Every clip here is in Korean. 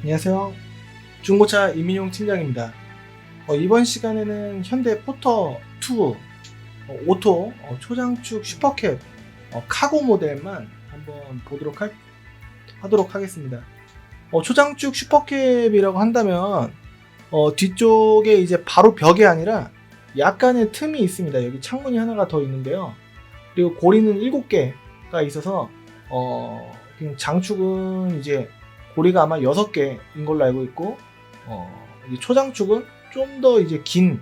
안녕하세요. 중고차 이민용 팀장입니다. 이번 시간에는 현대 포터2 오토 초장축 슈퍼캡 카고 모델만 한번 하도록 하겠습니다. 초장축 슈퍼캡이라고 한다면 뒤쪽에 이제 바로 벽이 아니라 약간의 틈이 있습니다. 여기 창문이 하나가 더 있는데요. 그리고 고리는 7개가 있어서 그냥 장축은 이제 고리가 아마 6개인 걸로 알고 있고, 이제 초장축은 좀 더 이제 긴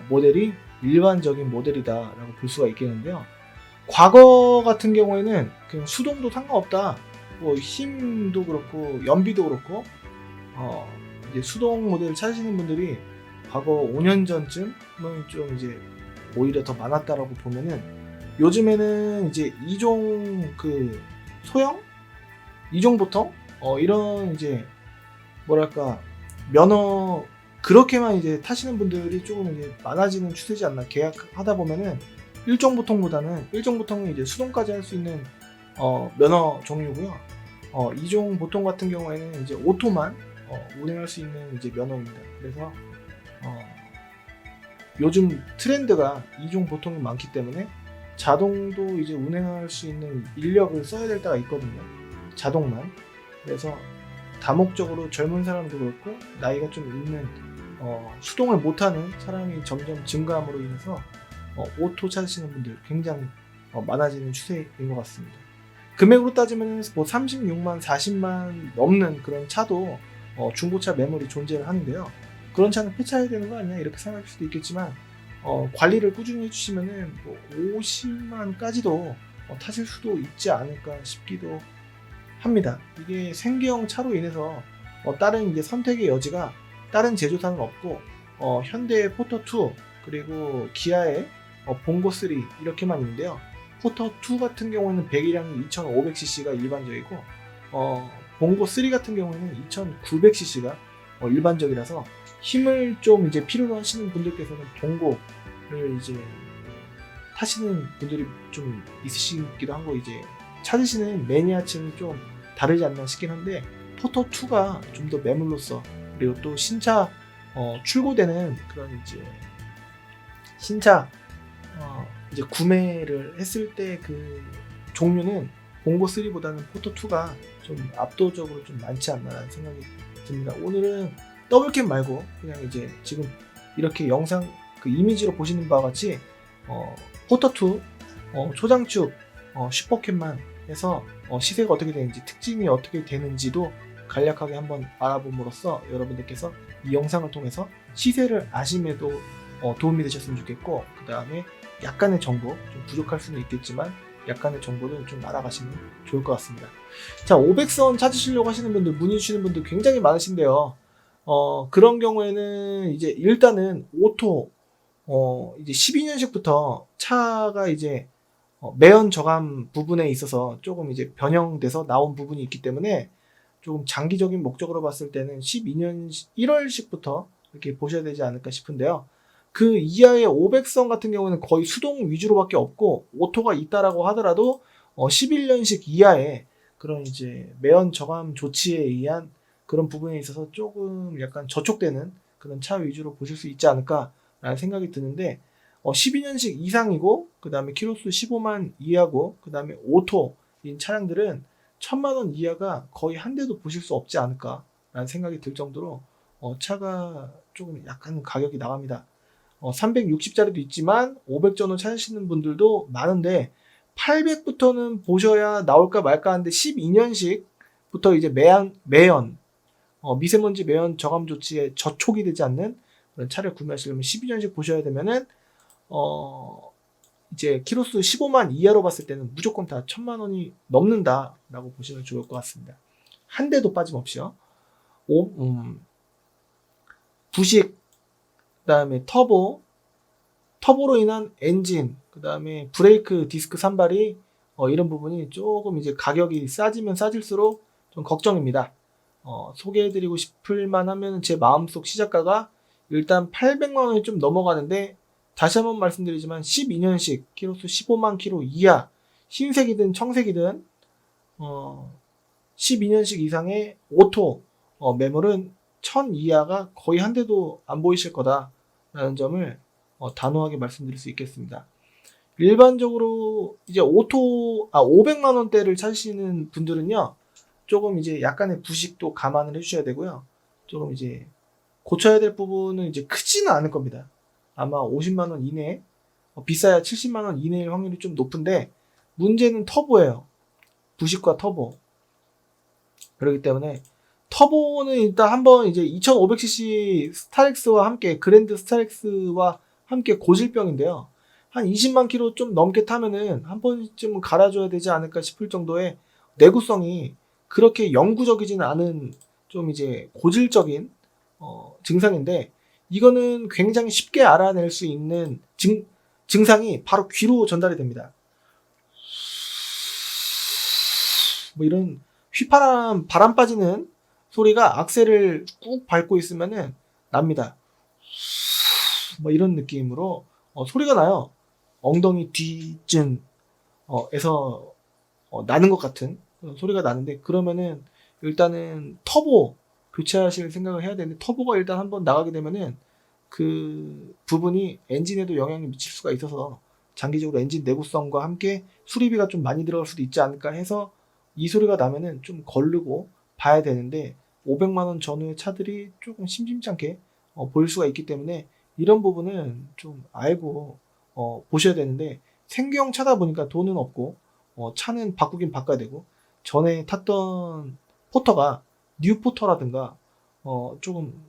모델이 일반적인 모델이다라고 볼 수가 있겠는데요. 과거 같은 경우에는 그냥 수동도 상관없다, 뭐 힘도 그렇고 연비도 그렇고, 이제 수동 모델을 찾으시는 분들이 과거 5년 전쯤은 좀 이제 오히려 더 많았다라고 보면은, 요즘에는 이제 2종 그 소형, 2종 보통 이런 이제 뭐랄까 면허 그렇게만 이제 타시는 분들이 조금 이제 많아지는 추세지 않나. 계약하다 보면은 1종 보통보다는 1종 보통은 이제 수동까지 할 수 있는 면허 종류고요. 2종 보통 같은 경우에는 이제 오토만 운행할 수 있는 이제 면허입니다. 그래서 요즘 트렌드가 2종 보통이 많기 때문에 자동도 이제 운행할 수 있는 인력을 써야 될 때가 있거든요. 자동만. 그래서 다목적으로 젊은 사람도 그렇고 나이가 좀 있는 수동을 못하는 사람이 점점 증가함으로 인해서 오토 찾으시는 분들 굉장히 많아지는 추세인 것 같습니다. 금액으로 따지면 뭐 36만, 40만 넘는 그런 차도 중고차 매물이 존재를 하는데요. 그런 차는 폐차해야 되는 거 아니야? 이렇게 생각할 수도 있겠지만 관리를 꾸준히 해주시면은 뭐 50만까지도 타실 수도 있지 않을까 싶기도 합니다. 이게 생계형 차로 인해서 다른 이제 선택의 여지가 다른 제조사는 없고 현대의 포터2 그리고 기아의 봉고3 이렇게만 있는데요. 포터2 같은 경우에는 배기량이 2500cc가 일반적이고 봉고3 같은 경우에는 2900cc가 일반적이라서 힘을 좀 이제 필요로 하시는 분들께서는 봉고를 이제 타시는 분들이 좀 있으시기도 한 거, 이제 찾으시는 매니아층이 좀 다르지 않나 싶긴 한데, 포터2가 좀 더 매물로서, 그리고 또 신차 출고되는 그런 이제 신차 이제 구매를 했을 때 그 종류는 봉고3보다는 포터2가 좀 압도적으로 좀 많지 않나라는 생각이 듭니다. 오늘은 더블캡 말고 그냥 이제 지금 이렇게 영상 그 이미지로 보시는 바와 같이 포터2 초장축 슈퍼캡만 해서 시세가 어떻게 되는지, 특징이 어떻게 되는지도 간략하게 한번 알아봄으로써 여러분들께서 이 영상을 통해서 시세를 아심에도 도움이 되셨으면 좋겠고, 그 다음에 약간의 정보, 좀 부족할 수는 있겠지만 약간의 정보를 좀 알아가시면 좋을 것 같습니다. 자, 500선 찾으시려고 하시는 분들, 문의 주시는 분들 굉장히 많으신데요. 그런 경우에는 이제 일단은 오토 이제 12년식부터 차가 이제 매연 저감 부분에 있어서 조금 이제 변형돼서 나온 부분이 있기 때문에 조금 장기적인 목적으로 봤을 때는 12년 1월식부터 이렇게 보셔야 되지 않을까 싶은데요. 그 이하의 500선 같은 경우는 거의 수동 위주로밖에 없고, 오토가 있다라고 하더라도 11년식 이하의 그런 이제 매연 저감 조치에 의한 그런 부분에 있어서 조금 약간 저촉되는 그런 차 위주로 보실 수 있지 않을까라는 생각이 드는데, 12년식 이상이고 그 다음에 키로수 15만 이하고 그 다음에 오토인 차량들은 1000만원 이하가 거의 한 대도 보실 수 없지 않을까라는 생각이 들 정도로 차가 조금 약간 가격이 나갑니다. 360짜리도 있지만 500전후 찾으시는 분들도 많은데, 800부터는 보셔야 나올까 말까 하는데 12년식부터 이제 매연 미세먼지 매연 저감 조치에 저촉이 되지 않는 그런 차를 구매하시려면 12년식 보셔야 되면은 이제 키로수 15만 이하로 봤을 때는 무조건 다 1000만원이 넘는다라고 보시면 좋을 것 같습니다. 한 대도 빠짐없이요. 부식, 그 다음에 터보로 인한 엔진, 그 다음에 브레이크 디스크 산발이 이런 부분이 조금 이제 가격이 싸지면 싸질수록 좀 걱정입니다. 소개해드리고 싶을만 하면 제 마음속 시작가가 일단 800만원이 좀 넘어가는데, 다시 한번 말씀드리지만 12년식 키로수 15만 키로 이하, 흰색이든 청색이든 12년식 이상의 오토 매물은 1000 이하가 거의 한 대도 안 보이실 거다라는 점을 단호하게 말씀드릴 수 있겠습니다. 일반적으로 이제 500만 원대를 찾으시는 분들은요, 조금 이제 약간의 부식도 감안을 해주셔야 되고요. 조금 이제 고쳐야 될 부분은 이제 크지는 않을 겁니다. 아마 50만 원 이내, 비싸야 70만 원 이내일 확률이 좀 높은데, 문제는 터보예요. 부식과 터보. 그렇기 때문에 터보는 일단 한번 이제 2500cc 스타렉스와 함께, 그랜드 스타렉스와 함께 고질병인데요. 한 20만 킬로 좀 넘게 타면은 한 번쯤은 갈아줘야 되지 않을까 싶을 정도의 내구성이 그렇게 영구적이지는 않은 좀 이제 고질적인 증상인데, 이거는 굉장히 쉽게 알아낼 수 있는 증상이 바로 귀로 전달이 됩니다. 뭐 이런 휘파람, 바람 빠지는 소리가 악셀을 꾹 밟고 있으면은 납니다. 뭐 이런 느낌으로 소리가 나요. 엉덩이 뒤쯤 에서 나는 것 같은 그런 소리가 나는데, 그러면은 일단은 터보 교체하실 생각을 해야 되는데, 터보가 일단 한번 나가게 되면은 그 부분이 엔진에도 영향이 미칠 수가 있어서 장기적으로 엔진 내구성과 함께 수리비가 좀 많이 들어갈 수도 있지 않을까 해서 이 소리가 나면은 좀 거르고 봐야 되는데, 500만 원 전후의 차들이 조금 심심찮게 보일 수가 있기 때문에 이런 부분은 좀 알고 보셔야 되는데, 생계형 차다 보니까 돈은 없고 차는 바꾸긴 바꿔야 되고, 전에 탔던 포터가 뉴 포터라든가 조금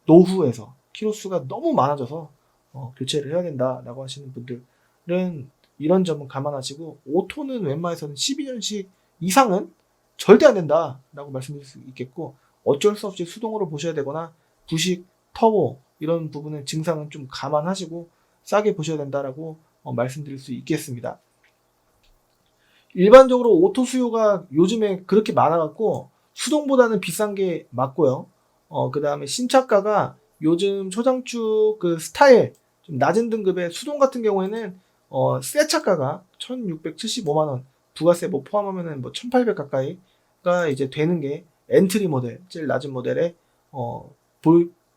노후해서 키로수가 너무 많아져서 교체를 해야 된다라고 하시는 분들은 이런 점은 감안하시고, 오토는 웬만해서는 12년식 이상은 절대 안 된다라고 말씀드릴 수 있겠고, 어쩔 수 없이 수동으로 보셔야 되거나 부식, 터보 이런 부분의 증상은 좀 감안하시고 싸게 보셔야 된다라고 말씀드릴 수 있겠습니다. 일반적으로 오토 수요가 요즘에 그렇게 많아갖고 수동보다는 비싼 게 맞고요. 그 다음에 신차가가 요즘 초장축 그 스타일 좀 낮은 등급의 수동 같은 경우에는 새 차가가 1675만원, 부가세 뭐 포함하면은 뭐 1800 가까이가 이제 되는 게 엔트리 모델, 제일 낮은 모델에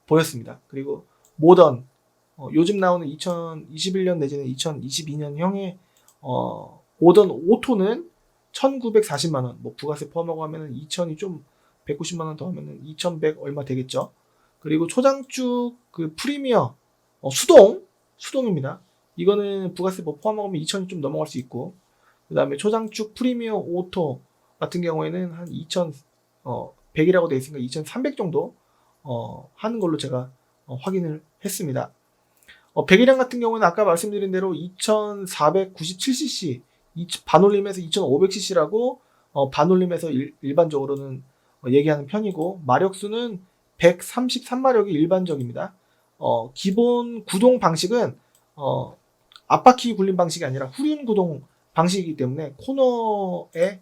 보였습니다. 그리고 모던, 요즘 나오는 2021년 내지는 2022년형의 모던 오토는 1940만원, 뭐 부가세 포함하고 하면은 2000이 좀 190만원 더 하면은 2100 얼마 되겠죠. 그리고 초장축 그 프리미어 수동입니다. 이거는 부가세 뭐 포함하고 하면 2000이 좀 넘어갈 수 있고, 그 다음에 초장축 프리미어 오토 같은 경우에는 한 2100이라고 되어 있으니까 2300 정도 하는 걸로 제가 확인을 했습니다. 배기량 같은 경우는 아까 말씀드린 대로 2497cc 반올림에서 2500cc라고 반올림에서 일반적으로는 얘기하는 편이고, 마력수는 133마력이 일반적입니다. 기본 구동 방식은 앞바퀴 굴림 방식이 아니라 후륜 구동 방식이기 때문에 코너에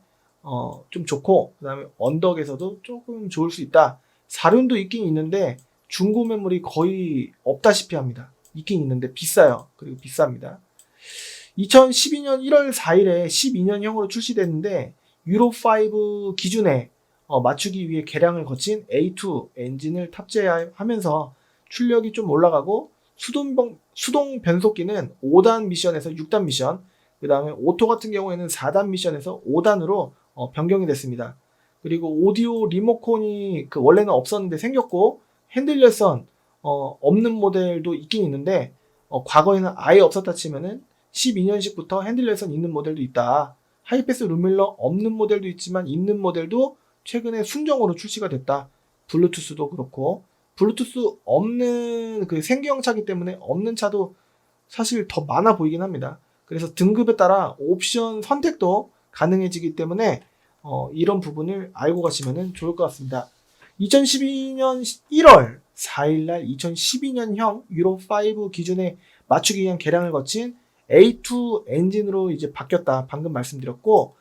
좀 좋고, 그 다음에 언덕에서도 조금 좋을 수 있다. 사륜도 있긴 있는데 중고 매물이 거의 없다시피 합니다. 있긴 있는데 비싸요. 그리고 비쌉니다. 2012년 1월 4일에 12년형으로 출시됐는데 유로5 기준에 맞추기 위해 개량을 거친 A2 엔진을 탑재하면서 출력이 좀 올라가고, 수동 변속기는 5단 미션에서 6단 미션, 그 다음에 오토 같은 경우에는 4단 미션에서 5단으로 변경이 됐습니다. 그리고 오디오 리모컨이 원래는 없었는데 생겼고, 핸들 열선 없는 모델도 있긴 있는데 과거에는 아예 없었다 치면은 12년식부터 핸들 열선 있는 모델도 있다. 하이패스 룸밀러 없는 모델도 있지만 있는 모델도 최근에 순정으로 출시가 됐다. 블루투스도 그렇고, 블루투스 없는 그 생계형 차기 때문에 없는 차도 사실 더 많아 보이긴 합니다. 그래서 등급에 따라 옵션 선택도 가능해지기 때문에 이런 부분을 알고 가시면 좋을 것 같습니다. 2012년 1월 4일날 2012년형 유로5 기준에 맞추기 위한 개량을 거친 A2 엔진으로 이제 바뀌었다. 방금 말씀드렸고,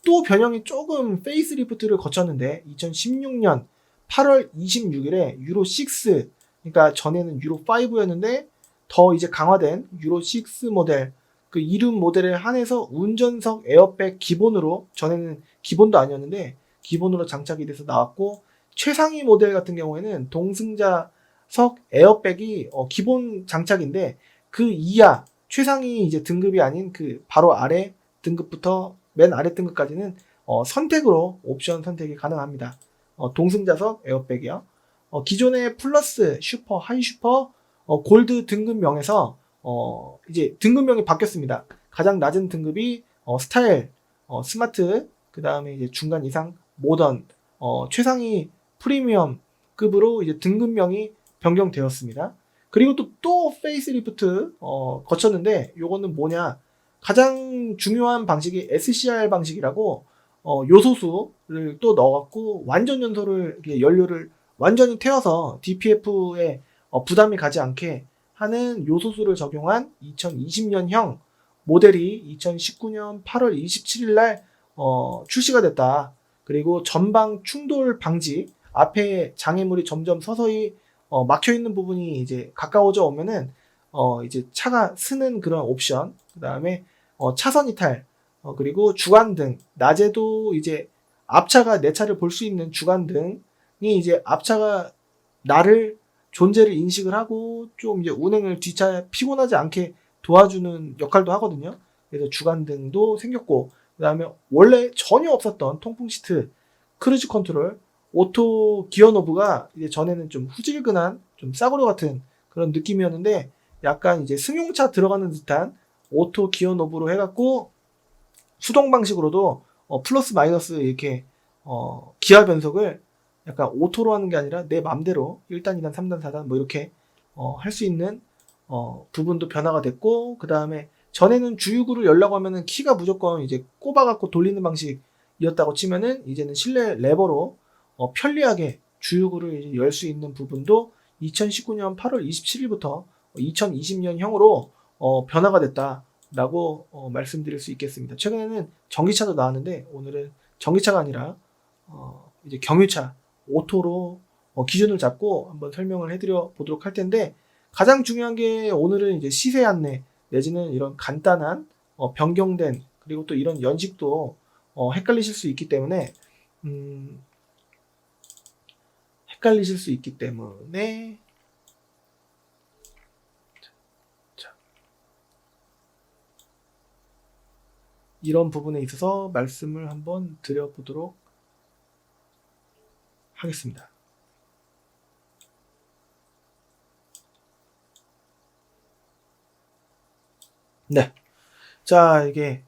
또 변형이 조금 페이스리프트를 거쳤는데 2016년 8월 26일에 유로6, 그러니까 전에는 유로5였는데 더 이제 강화된 유로6 모델, 그 이륜 모델에 한해서 운전석 에어백 기본으로, 전에는 기본도 아니었는데 기본으로 장착이 돼서 나왔고, 최상위 모델 같은 경우에는 동승자석 에어백이 기본 장착인데 그 이하 최상위 이제 등급이 아닌 그 바로 아래 등급부터 맨 아래 등급까지는 선택으로 옵션 선택이 가능합니다. 동승자석 에어백이요. 기존의 플러스, 슈퍼, 하이 슈퍼, 골드 등급명에서 이제 등급명이 바뀌었습니다. 가장 낮은 등급이 스타일, 스마트, 그 다음에 이제 중간 이상 모던, 최상위 프리미엄급으로 이제 등급명이 변경되었습니다. 그리고 또 페이스리프트 거쳤는데 요거는 뭐냐? 가장 중요한 방식이 SCR 방식이라고 요소수를 또 넣어갖고 완전 연소를 연료를 완전히 태워서 DPF에 부담이 가지 않게 하는 요소수를 적용한 2020년형 모델이 2019년 8월 27일 날 출시가 됐다. 그리고 전방 충돌 방지, 앞에 장애물이 점점 서서히 막혀 있는 부분이 이제 가까워져 오면은 이제 차가 쓰는 그런 옵션, 그 다음에 차선 이탈, 그리고 주간등, 낮에도 이제 앞차가 내 차를 볼 수 있는 주간등이 이제 앞차가 나를 존재를 인식을 하고 좀 이제 운행을 뒷차에 피곤하지 않게 도와주는 역할도 하거든요. 그래서 주간등도 생겼고, 그 다음에 원래 전혀 없었던 통풍 시트, 크루즈 컨트롤, 오토 기어 노브가 이제 전에는 좀 후질근한, 좀 싸구려 같은 그런 느낌이었는데 약간 이제 승용차 들어가는 듯한 오토 기어 노브로 해갖고 수동 방식으로도 플러스 마이너스 이렇게 기아 변속을 약간 오토로 하는 게 아니라 내 맘대로 1단, 2단, 3단, 4단 뭐 이렇게 할 수 있는 부분도 변화가 됐고, 그 다음에 전에는 주유구를 열려고 하면은 키가 무조건 이제 꼽아갖고 돌리는 방식이었다고 치면은 이제는 실내 레버로 편리하게 주유구를 열 수 있는 부분도 2019년 8월 27일부터 2020년형으로 변화가 됐다라고 말씀드릴 수 있겠습니다. 최근에는 전기차도 나왔는데 오늘은 전기차가 아니라 이제 경유차 오토로 기준을 잡고 한번 설명을 해드려 보도록 할 텐데, 가장 중요한 게 오늘은 이제 시세 안내 내지는 이런 간단한 변경된, 그리고 또 이런 연식도 헷갈리실 수 있기 때문에 이런 부분에 있어서 말씀을 한번 드려보도록 하겠습니다. 네. 자, 이게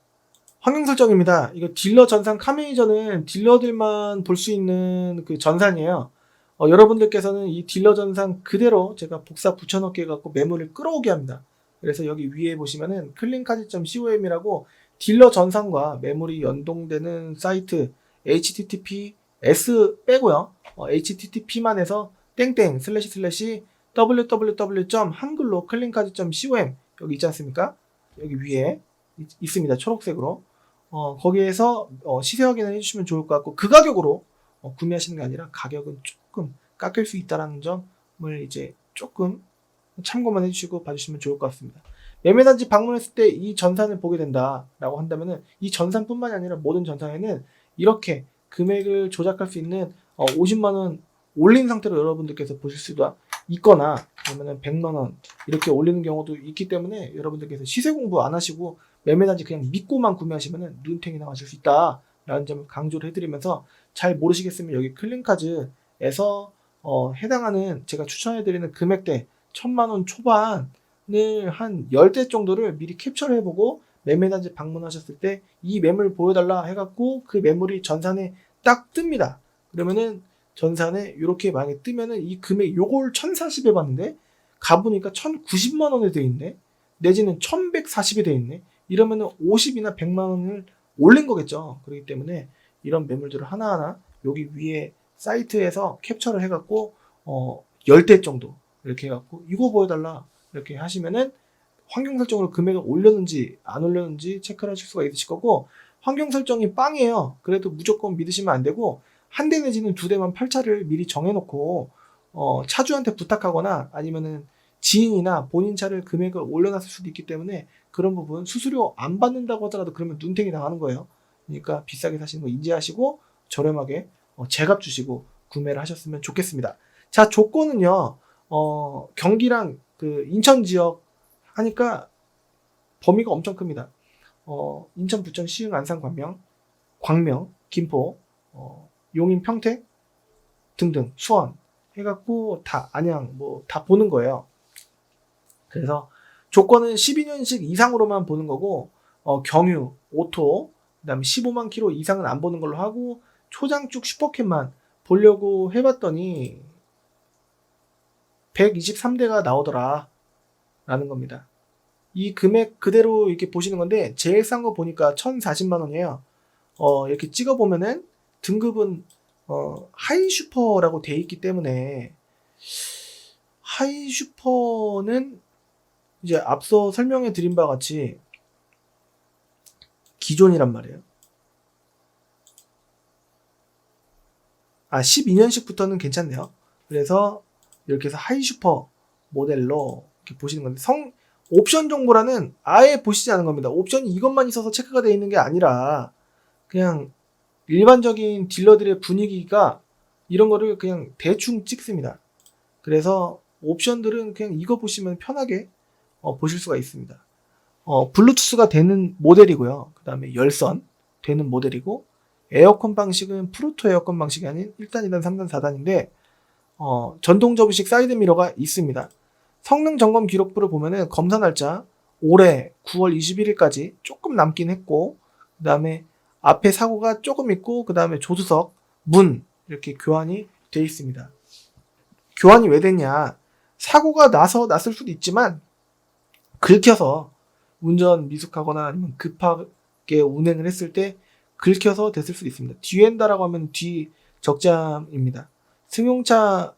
환경 설정입니다. 이거 딜러 전산 카메이저는 딜러들만 볼 수 있는 그 전산이에요. 여러분들께서는 이 딜러 전산 그대로 제가 복사 붙여넣기 해갖고 매물을 끌어오게 합니다. 그래서 여기 위에 보시면은 클린카지.com이라고 딜러 전산과 매물이 연동되는 사이트 https 빼고요. http만 해서 땡땡 / www. 한글로 클린카지.com 여기 있지 않습니까? 여기 위에 있습니다. 초록색으로. 거기에서 시세 확인을 해주시면 좋을 것 같고, 그 가격으로 구매하시는 게 아니라 가격은 조금 깎일 수 있다는 점을 이제 조금 참고만 해주시고 봐주시면 좋을 것 같습니다. 매매단지 방문했을 때 이 전산을 보게 된다라고 한다면은 이 전산뿐만이 아니라 모든 전산에는 이렇게 금액을 조작할 수 있는 50만원 올린 상태로 여러분들께서 보실 수가 있거나, 그러면은 100만원 이렇게 올리는 경우도 있기 때문에 여러분들께서 시세 공부 안 하시고 매매단지 그냥 믿고만 구매하시면은 눈탱이 당하실 수 있다라는 점을 강조를 해드리면서, 잘 모르시겠으면 여기 클린카즈에서 해당하는 제가 추천해드리는 금액대 1000만원 초반을 한 10대 정도를 미리 캡처를 해보고 매매단지 방문하셨을 때 이 매물 보여달라 해갖고 그 매물이 전산에 딱 뜹니다. 그러면은 전산에 이렇게 만약에 뜨면은 이 금액 요걸 1040에 봤는데 가보니까 1090만원에 돼 있네, 내지는 1140에 돼 있네, 이러면은 50이나 100만원을 올린 거겠죠. 그렇기 때문에 이런 매물들을 하나하나 여기 위에 사이트에서 캡처를 해갖고 10대 정도 이렇게 해갖고 이거 보여달라 이렇게 하시면은 환경 설정으로 금액을 올렸는지 안 올렸는지 체크를 하실 수가 있으실 거고, 환경 설정이 빵이에요. 그래도 무조건 믿으시면 안 되고, 한 대 내지는 두 대만 팔차를 미리 정해놓고 차주한테 부탁하거나 아니면은 지인이나 본인 차를 금액을 올려놨을 수도 있기 때문에 그런 부분 수수료 안 받는다고 하더라도 그러면 눈탱이 나가는 거예요. 그러니까 비싸게 사시는 거 인지하시고 저렴하게 제값 주시고 구매를 하셨으면 좋겠습니다. 자, 조건은요, 경기랑 그 인천 지역 하니까 범위가 엄청 큽니다. 인천, 부천, 시흥, 안산, 광명, 김포, 용인, 평택 등등, 수원 해갖고 다 안양 뭐 다 보는 거예요. 그래서 조건은 12년식 이상으로만 보는 거고, 경유, 오토, 그 다음에 15만 킬로 이상은 안 보는 걸로 하고, 초장축 슈퍼캡만 보려고 해봤더니 123대가 나오더라 라는 겁니다. 이 금액 그대로 이렇게 보시는 건데, 제일 싼 거 보니까 1040만 원이에요. 이렇게 찍어보면은 등급은 하이 슈퍼라고 돼 있기 때문에, 하이 슈퍼는 이제 앞서 설명해 드린 바와 같이 기존이란 말이에요. 12년식부터는 괜찮네요. 그래서 이렇게 해서 하이 슈퍼 모델로 이렇게 보시는 건데, 옵션 정보란은 아예 보시지 않은 겁니다. 옵션이 이것만 있어서 체크가 되어 있는 게 아니라 그냥 일반적인 딜러들의 분위기가 이런 거를 그냥 대충 찍습니다. 그래서 옵션들은 그냥 이거 보시면 편하게 보실 수가 있습니다. 블루투스가 되는 모델이고요. 그 다음에 열선 되는 모델이고, 에어컨 방식은 프로토 에어컨 방식이 아닌 1단, 2단, 3단, 4단인데 전동 접이식 사이드 미러가 있습니다. 성능 점검 기록부를 보면은 검사 날짜 올해 9월 21일까지 조금 남긴 했고, 그 다음에 앞에 사고가 조금 있고, 그 다음에 조수석, 문 이렇게 교환이 되어 있습니다. 교환이 왜 됐냐? 사고가 났을 수도 있지만 긁혀서 운전 미숙하거나 아니면 급하게 운행을 했을 때 긁혀서 됐을 수도 있습니다. 뒤엔다라고 하면 뒤 적재함입니다. 승용차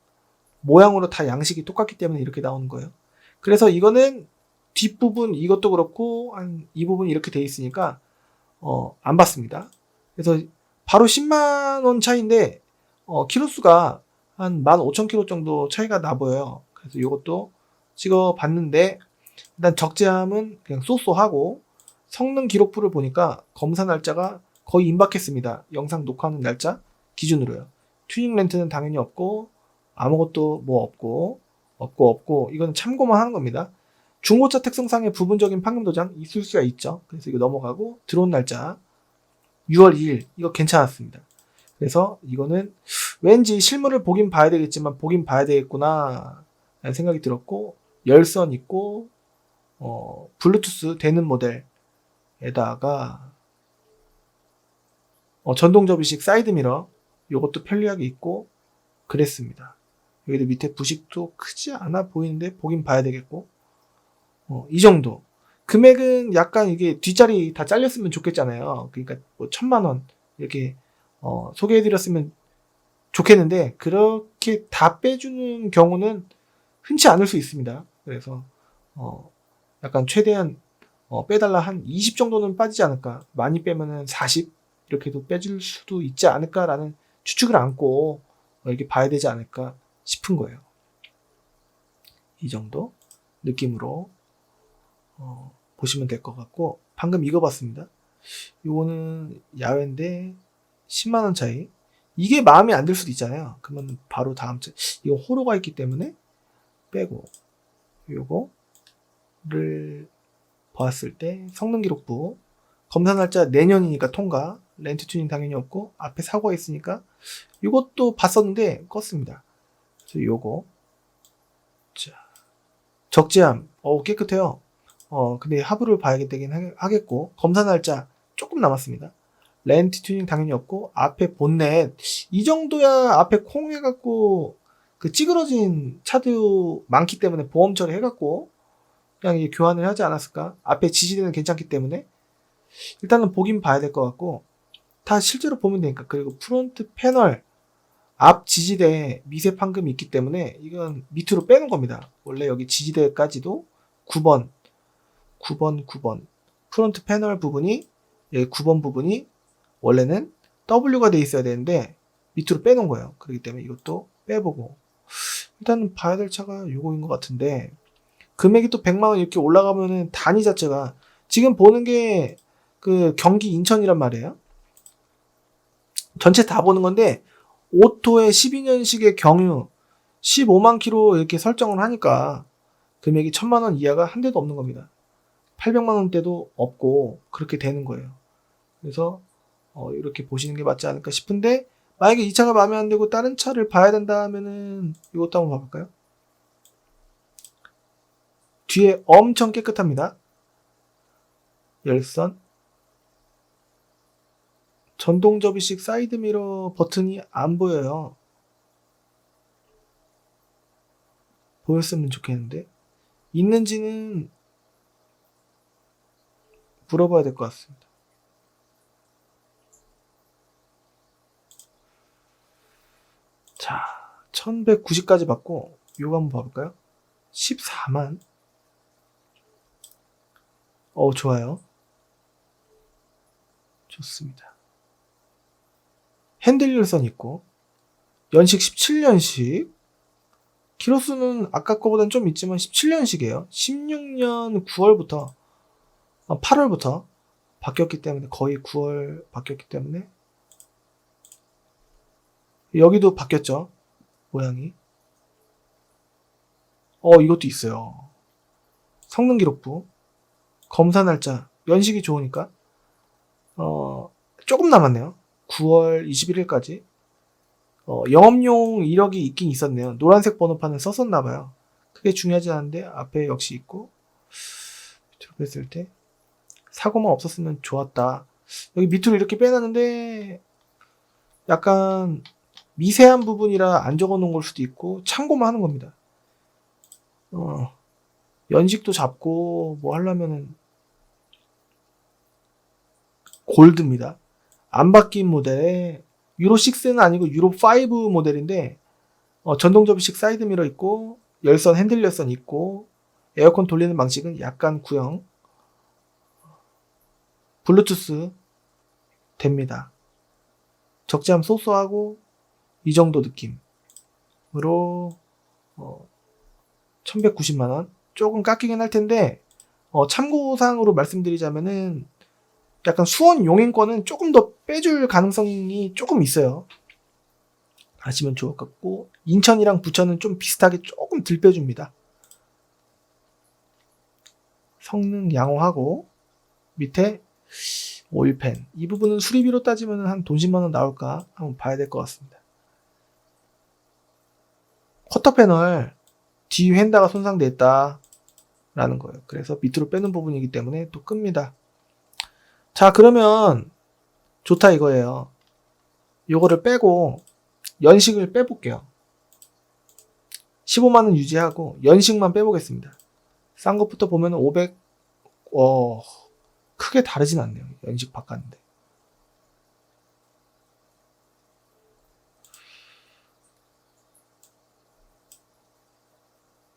모양으로 다 양식이 똑같기 때문에 이렇게 나오는 거예요. 그래서 이거는 뒷부분 이것도 그렇고 이 부분이 이렇게 돼 있으니까 안 받습니다. 그래서 바로 10만 원 차이인데 키로수가 한 15,000km 정도 차이가 나 보여요. 그래서 이것도 찍어 봤는데, 일단 적재함은 그냥 쏘쏘하고, 성능 기록부를 보니까 검사 날짜가 거의 임박했습니다. 영상 녹화하는 날짜 기준으로요. 튜닝 렌트는 당연히 없고, 아무것도 뭐 없고, 이건 참고만 하는 겁니다. 중고차 특성상의 부분적인 판금 도장 있을 수가 있죠. 그래서 이거 넘어가고, 들어온 날짜 6월 2일 이거 괜찮았습니다. 그래서 이거는 왠지 실물을 보긴 봐야 되겠지만 보긴 봐야 되겠구나 라는 생각이 들었고, 열선 있고 블루투스 되는 모델에다가 전동 접이식 사이드 미러 요것도 편리하게 있고 그랬습니다. 여기도 밑에 부식도 크지 않아 보이는데 보긴 봐야 되겠고, 이 정도. 금액은 약간 이게 뒷자리 다 잘렸으면 좋겠잖아요. 그러니까 뭐 1000만 원 이렇게 소개해드렸으면 좋겠는데, 그렇게 다 빼주는 경우는 흔치 않을 수 있습니다. 그래서 약간 최대한 빼달라 한 20 정도는 빠지지 않을까, 많이 빼면은 40 이렇게도 빼줄 수도 있지 않을까라는 추측을 안고 이렇게 봐야 되지 않을까 싶은 거예요. 이 정도 느낌으로 보시면 될 것 같고, 방금 이거 봤습니다. 이거는 야외인데 10만원 차이. 이게 마음에 안 들 수도 있잖아요. 그러면 바로 다음 차, 이거 호로가 있기 때문에 빼고, 요거를 봤을 때 성능 기록부 검사 날짜 내년이니까 통과, 렌트 튜닝 당연히 없고, 앞에 사고가 있으니까 이것도 봤었는데 껐습니다. 그래서 요거, 자, 적재함 깨끗해요. 근데 하부를 봐야 되긴 하겠고, 검사 날짜 조금 남았습니다. 렌트 튜닝 당연히 없고, 앞에 본넷 이 정도야 앞에 콩 해갖고 그 찌그러진 차도 많기 때문에 보험 처리해갖고 그냥 이제 교환을 하지 않았을까. 앞에 지지대는 괜찮기 때문에 일단은 보긴 봐야 될 것 같고, 다 실제로 보면 되니까. 그리고 프론트 패널 앞 지지대 미세 판금이 있기 때문에 이건 밑으로 빼는 겁니다. 원래 여기 지지대까지도 9번 프론트 패널 부분이, 9번 부분이 원래는 W가 돼 있어야 되는데 밑으로 빼놓은 거예요. 그렇기 때문에 이것도 빼보고, 일단 봐야 될 차가 요거인 것 같은데, 금액이 또 100만원 이렇게 올라가면은 단위 자체가, 지금 보는 게 그 경기 인천이란 말이에요. 전체 다 보는 건데 오토의 12년식의 경유 15만 킬로 이렇게 설정을 하니까 금액이 1000만 원 이하가 한 대도 없는 겁니다. 800만 원대도 없고 그렇게 되는 거예요. 그래서 이렇게 보시는 게 맞지 않을까 싶은데, 만약에 이 차가 마음에 안 들고 다른 차를 봐야 된다 하면은 이것도 한번 봐볼까요? 뒤에 엄청 깨끗합니다. 열선, 전동 접이식 사이드미러 버튼이 안 보여요. 보였으면 좋겠는데, 있는지는 물어봐야 될 것 같습니다. 자, 1190까지 받고 요거 한번 봐볼까요? 14만. 좋아요. 좋습니다. 핸들 열선 있고, 연식 17년식, 키로수는 아까 거보다는 좀 있지만 17년식이에요. 16년 9월부터 8월부터 바뀌었기 때문에, 거의 9월 바뀌었기 때문에, 여기도 바뀌었죠, 모양이. 이것도 있어요. 성능 기록부, 검사 날짜, 연식이 좋으니까 조금 남았네요. 9월 21일까지. 영업용 이력이 있긴 있었네요. 노란색 번호판을 썼었나봐요. 크게 중요하지 않은데 앞에 역시 있고, 밑으로 뺐을 때 사고만 없었으면 좋았다. 여기 밑으로 이렇게 빼놨는데 약간 미세한 부분이라 안 적어놓은 걸 수도 있고, 참고만 하는 겁니다. 연식도 잡고 뭐 하려면은 골드입니다. 안 바뀐 모델에, 유로6는 아니고 유로5 모델인데, 전동 접이식 사이드미러 있고, 열선, 핸들 열선 있고, 에어컨 돌리는 방식은 약간 구형, 블루투스 됩니다. 적재함 소소하고 이 정도 느낌으로 1190만원, 조금 깎이긴 할 텐데, 참고사항으로 말씀드리자면은 약간 수원 용인권은 조금 더 빼줄 가능성이 조금 있어요. 아시면 좋을 것 같고, 인천이랑 부천은 좀 비슷하게 조금 덜 빼줍니다. 성능 양호하고, 밑에 오일팬, 이 부분은 수리비로 따지면 한 돈 10만원 나올까 한번 봐야 될 것 같습니다. 쿼터 패널 뒤 휀다가 손상됐다 라는 거예요. 그래서 밑으로 빼는 부분이기 때문에 또 끕니다. 자, 그러면 좋다 이거예요. 요거를 빼고 연식을 빼볼게요. 15만원 유지하고 연식만 빼보겠습니다. 싼 것부터 보면 500, 크게 다르진 않네요. 연식 바꿨는데.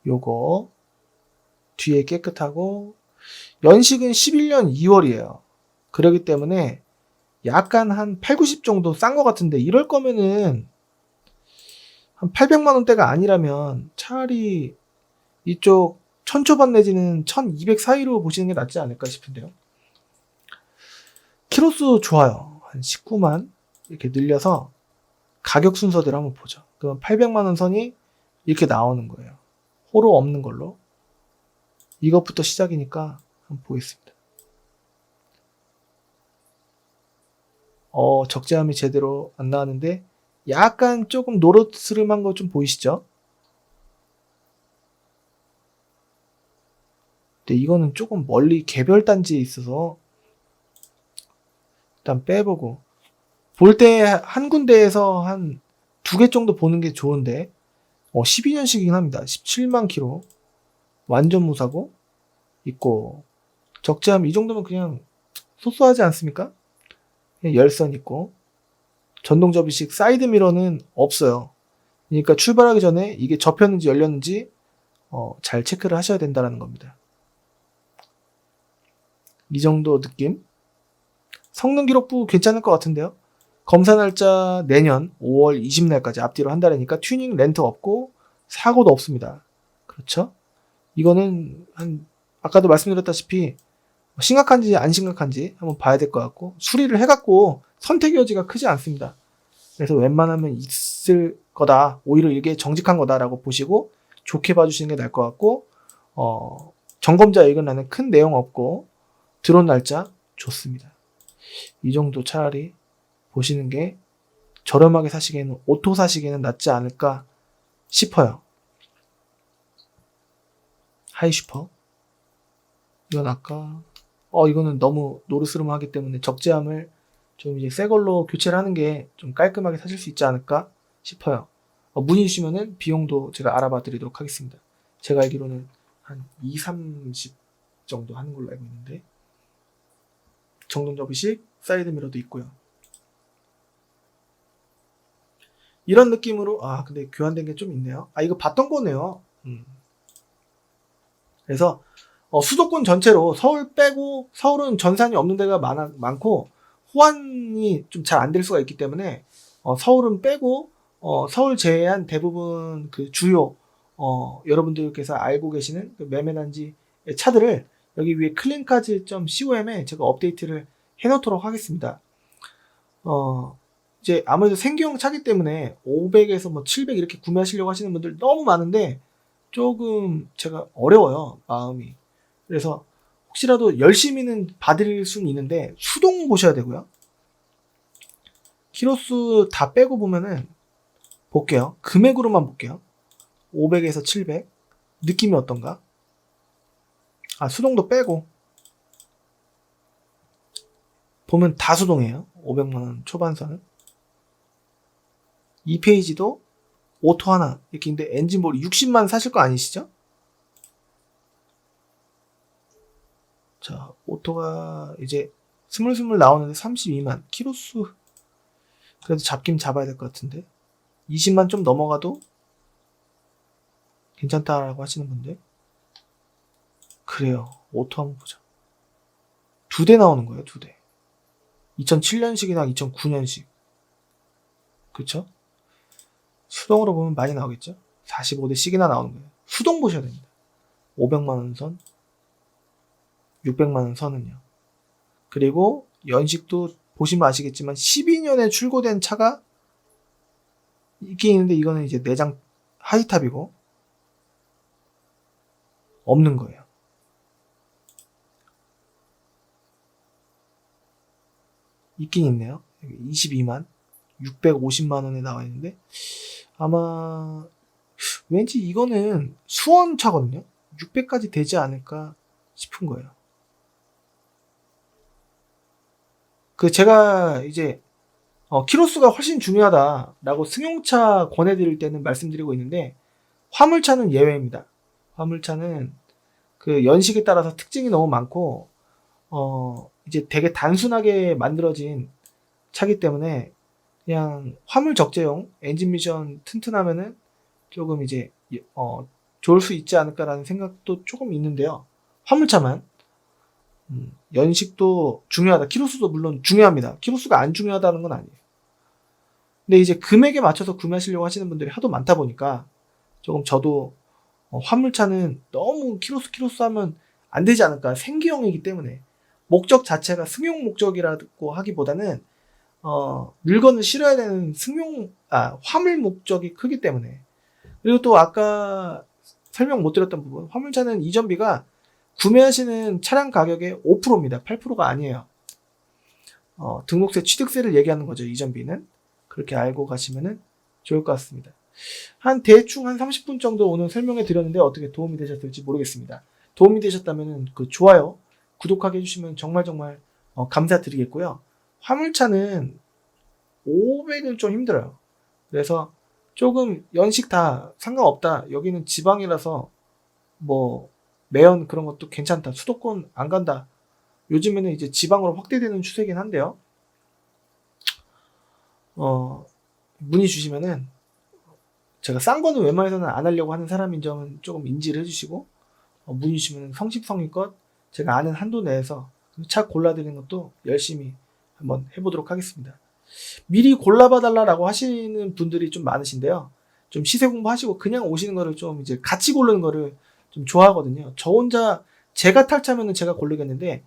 요거 뒤에 깨끗하고, 연식은 11년 2월이에요. 그렇기 때문에 약간 한 8, 90 정도 싼 것 같은데, 이럴 거면은 한 800만원대가 아니라면 차라리 이쪽 1000 초반 내지는 1200 사이로 보시는 게 낫지 않을까 싶은데요. 키로수 좋아요. 한 19만 이렇게 늘려서 가격 순서대로 한번 보죠. 그럼 800만원 선이 이렇게 나오는 거예요. 호로 없는 걸로. 이것부터 시작이니까 한번 보겠습니다. 적재함이 제대로 안 나왔는데 약간 조금 노릇스름한 거 좀 보이시죠? 근데 이거는 조금 멀리 개별 단지에 있어서 일단 빼보고, 볼 때 한 군데에서 한 2개 정도 보는 게 좋은데, 12년식이긴 합니다. 17만 킬로 완전 무사고 있고, 적재함 이 정도면 그냥 소소하지 않습니까? 열선 있고, 전동 접이식 사이드 미러는 없어요. 그러니까 출발하기 전에 이게 접혔는지 열렸는지 잘 체크를 하셔야 된다는 겁니다. 이 정도 느낌. 성능 기록부 괜찮을 것 같은데요. 검사 날짜 내년 5월 20날까지 앞뒤로 한 달이니까 튜닝 렌트 없고 사고도 없습니다. 그렇죠? 이거는 아까도 말씀드렸다시피 심각한지 안 심각한지 한번 봐야 될 것 같고, 수리를 해갖고 선택의 여지가 크지 않습니다. 그래서 웬만하면 있을 거다. 오히려 이게 정직한 거다라고 보시고 좋게 봐주시는 게 나을 것 같고, 점검자 의견란에 큰 내용 없고 들어온 날짜 좋습니다. 이 정도 차라리 보시는 게 저렴하게 사시기에는, 오토 사시기에는 낫지 않을까 싶어요. 하이슈퍼. 이건 아까, 이거는 너무 노르스름하기 때문에 적재함을 좀 이제 새 걸로 교체를 하는 게 좀 깔끔하게 사실 수 있지 않을까 싶어요. 문의 주시면은 비용도 제가 알아봐 드리도록 하겠습니다. 제가 알기로는 한 2, 30 정도 하는 걸로 알고 있는데, 정동 접이식 사이드 미러도 있고요. 이런 느낌으로, 근데 교환된 게 좀 있네요. 이거 봤던 거네요. 그래서 수도권 전체로 서울 빼고, 서울은 전산이 없는 데가 많고 호환이 좀 잘 안 될 수가 있기 때문에 서울은 빼고 서울 제외한 대부분 그 주요 여러분들께서 알고 계시는 그 매매단지 차들을 여기 위에 클린카즈.com에 제가 업데이트를 해놓도록 하겠습니다. 이제 아무래도 생계형 차기 때문에 500에서 뭐 700 이렇게 구매하시려고 하시는 분들 너무 많은데 조금 제가 어려워요, 마음이. 그래서 혹시라도 열심히는 봐드릴 수는 있는데 수동 보셔야 되고요. 키로수 다 빼고 보면은 볼게요. 금액으로만 볼게요. 500에서 700 느낌이 어떤가? 수동도 빼고 보면 다 수동이에요. 500만원 초반선은. 이 페이지도 오토 하나 이렇게 있는데 엔진볼이 60만 사실 거 아니시죠? 자, 오토가 이제 스물스물 나오는데 32만 키로수 그래도 잡긴 잡아야 될 것 같은데 20만 좀 넘어가도 괜찮다라고 하시는 분들 그래요. 오토 한번 보자. 2대 나오는 거예요. 2대 2007년식이나 2009년식 그쵸? 수동으로 보면 많이 나오겠죠? 45대씩이나 나오는 거예요. 수동 보셔야 됩니다. 500만원 선 600만원 선은요. 그리고 연식도 보시면 아시겠지만 12년에 출고된 차가 있긴 있는데 이거는 이제 내장 하이탑이고 없는 거예요. 있긴 있네요. 22만 650만원에 나와 있는데 아마 왠지 이거는 수원차거든요. 600까지 되지 않을까 싶은 거예요. 제가 이제 키로수가 훨씬 중요하다라고 승용차 권해드릴 때는 말씀드리고 있는데 화물차는 예외입니다. 화물차는 그 연식에 따라서 특징이 너무 많고 이제 되게 단순하게 만들어진 차기 때문에 그냥 화물 적재용 엔진 미션 튼튼하면은 조금 이제 좋을 수 있지 않을까라는 생각도 조금 있는데요. 화물차만 연식도 중요하다. 키로수도 물론 중요합니다. 키로수가 안 중요하다는 건 아니에요. 근데 이제 금액에 맞춰서 구매하시려고 하시는 분들이 하도 많다 보니까 조금 저도 화물차는 너무 키로수 하면 안 되지 않을까. 생계형이기 때문에 목적 자체가 승용 목적이라고 하기보다는 물건을 실어야 되는 화물 목적이 크기 때문에. 그리고 또 아까 설명 못 드렸던 부분, 화물차는 이전비가 구매하시는 차량 가격의 5%입니다. 8%가 아니에요. 등록세, 취득세를 얘기하는 거죠. 이전비는. 그렇게 알고 가시면 좋을 것 같습니다. 대충 한 30분 정도 오늘 설명해 드렸는데 어떻게 도움이 되셨을지 모르겠습니다. 도움이 되셨다면 좋아요, 구독하게 해주시면 정말 감사드리겠고요. 화물차는 500은 좀 힘들어요. 그래서 조금 연식 다 상관없다. 여기는 지방이라서 뭐 매연 그런 것도 괜찮다. 수도권 안 간다. 요즘에는 이제 지방으로 확대되는 추세긴 한데요. 문의 주시면은 제가 싼 거는 웬만해서는 안 하려고 하는 사람인 점은 조금 인지를 해주시고 문의 주시면 성심성의껏 제가 아는 한도 내에서 차 골라드리는 것도 열심히 한번 해보도록 하겠습니다. 미리 골라봐달라고 하시는 분들이 좀 많으신데요. 좀 시세 공부하시고 그냥 오시는 거를 좀 이제 같이 고르는 거를 좀 좋아하거든요. 저 혼자 제가 탈 차면은 제가 고르겠는데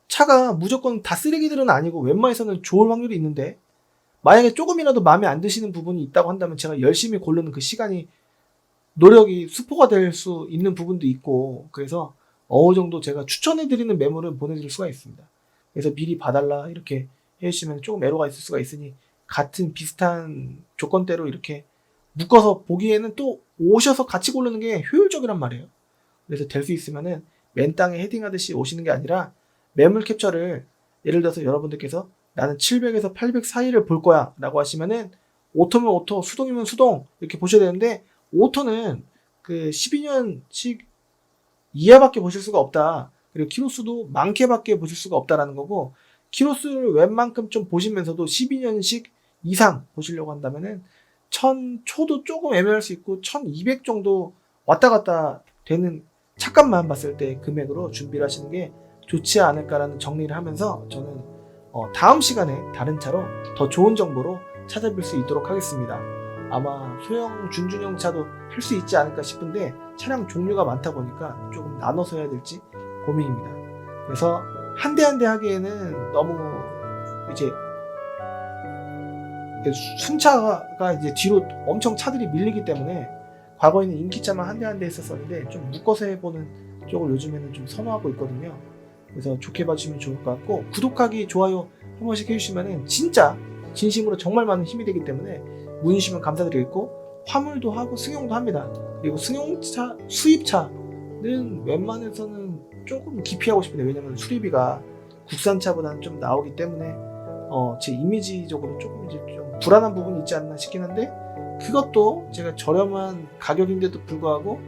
차가 무조건 다 쓰레기들은 아니고 웬만해서는 좋을 확률이 있는데 만약에 조금이라도 마음에 안 드시는 부분이 있다고 한다면 제가 열심히 고르는 그 시간이 노력이 수포가 될 수 있는 부분도 있고, 그래서 어느 정도 제가 추천해드리는 매물은 보내드릴 수가 있습니다. 그래서 미리 봐달라 이렇게 해주시면 조금 애로가 있을 수가 있으니 같은 비슷한 조건대로 이렇게 묶어서 보기에는 또 오셔서 같이 고르는 게 효율적이란 말이에요. 그래서 될 수 있으면은 맨 땅에 헤딩하듯이 오시는 게 아니라 매물 캡처를 예를 들어서 여러분들께서 나는 700에서 800 사이를 볼 거야 라고 하시면은 오토면 오토, 수동이면 수동 이렇게 보셔야 되는데, 오토는 그 12년씩 이하밖에 보실 수가 없다. 그리고 키로수도 많게밖에 보실 수가 없다라는 거고, 키로수를 웬만큼 좀 보시면서도 12년씩 이상 보시려고 한다면은 1000초도 조금 애매할 수 있고 1200 정도 왔다 갔다 되는 착값만 봤을 때 금액으로 준비를 하시는 게 좋지 않을까라는 정리를 하면서, 저는 다음 시간에 다른 차로 더 좋은 정보로 찾아뵐 수 있도록 하겠습니다. 아마 소형 준중형 차도 할 수 있지 않을까 싶은데 차량 종류가 많다 보니까 조금 나눠서 해야 될지 고민입니다. 그래서 한 대 한 대 하기에는 너무 이제 순차가 이제 뒤로 엄청 차들이 밀리기 때문에 과거에는 인기차만 한 대 한 대 했었는데 좀 묶어서 해보는 쪽을 요즘에는 좀 선호하고 있거든요. 그래서 좋게 봐주시면 좋을 것 같고, 구독하기, 좋아요 한 번씩 해주시면은 진짜 진심으로 정말 많은 힘이 되기 때문에 문의 주시면 감사드리겠고, 화물도 하고 승용도 합니다. 그리고 승용차, 수입차는 웬만해서는 조금 기피하고 싶은데, 왜냐면 수리비가 국산차보다는 좀 나오기 때문에 제 이미지적으로 조금 이제 좀 불안한 부분이 있지 않나 싶긴 한데, 그것도 제가 저렴한 가격인데도 불구하고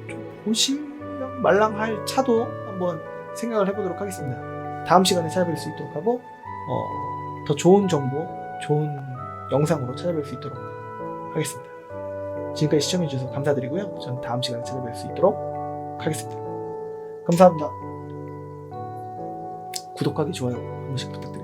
좀 보실랑 말랑할 차도 한번 생각을 해보도록 하겠습니다. 다음 시간에 찾아뵐 수 있도록 하고, 더 좋은 정보, 좋은 영상으로 찾아뵐 수 있도록 하겠습니다. 지금까지 시청해주셔서 감사드리고요. 저는 다음 시간에 찾아뵐 수 있도록 하겠습니다. 감사합니다. 구독하기, 좋아요 한 번씩 부탁드립니다.